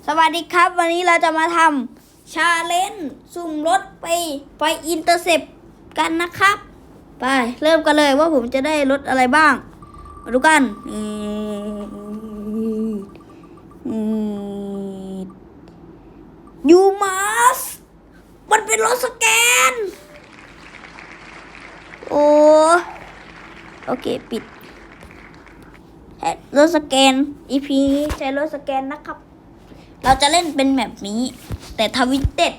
สวัสดีครับวันนี้เราจะมาทำชาเลนจ์สุ่มรถไปอินเตอร์เซปกันนะครับไปเริ่มกันเลยว่าผมจะได้รถอะไรบ้างมาดูกันยูมาสมันเป็นรถสแกนโอเคปิดรถสแกน EP นี้ใช้รถสแกนนะครับเราจะเล่นเป็นแบบนี้แต่ทวิตเต็ด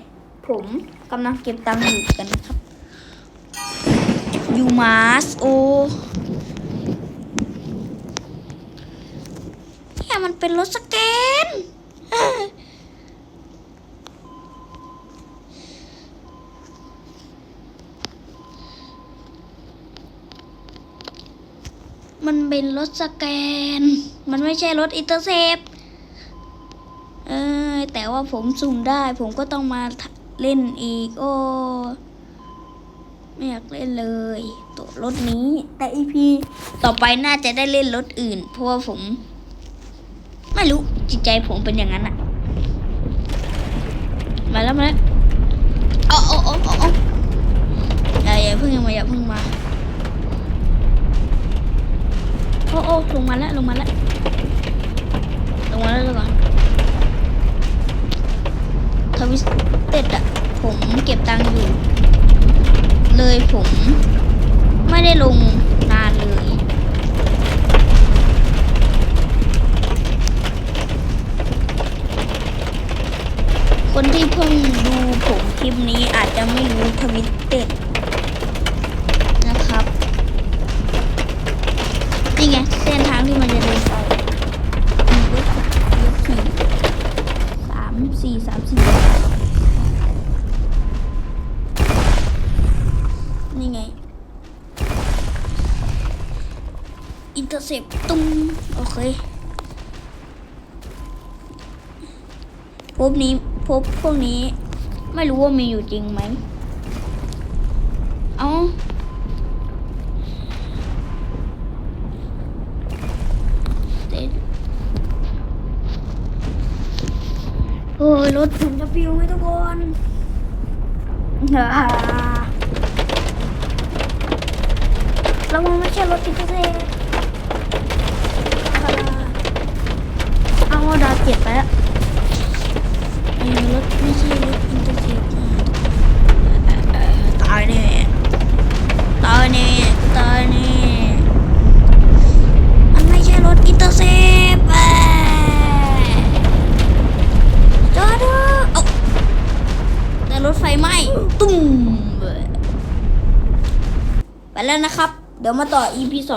ผมกำลังเก็บตังค์อยู่กันนะครับยูมาสเนี่ยมันเป็นรถสแกนมันเป็นรถสแกนมันไม่ใช่รถอินเตอร์เซปแต่ว่าผมสุ่มได้ผมก็ต้องมาเล่นอีกไม่อยากเล่นเลยตัวรถนี้แต่ EP ต่อไปน่าจะได้เล่นรถอื่นเพราะว่าผมไม่รู้จิตใจผมเป็นอย่างนั้นอะมาแล้วอย่าเพิ่งมาลงมาแล้วก่อนทวิสเต็ดอะผมเก็บตังค์อยู่เลยผมไม่ได้ลงนานเลยคนที่เพิ่งดูผมคลิปนี้อาจจะไม่รู้ทวิสเต็ดนะครับนี่ไงเส้นทางที่มันจะเดินไป3 4นี่ไงอินเตอร์เซปตุ้งโอเคพวกนี้ไม่รู้ว่ามีอยู่จริงไหมโอ้ยรถผมจะปิวไหมทุกคนแล้วมันไม่ใช่รถอินเตอร์เซปดาวเจ็บไปแล้วรถไม่ใช่รถอินเตอร์เซปตายแน่มันไม่ใช่รถอินเตอร์เซปจอดแต่รถไฟไหม้ตุ้มไปแล้วนะครับเดี๋ยวมาต่อ EP 2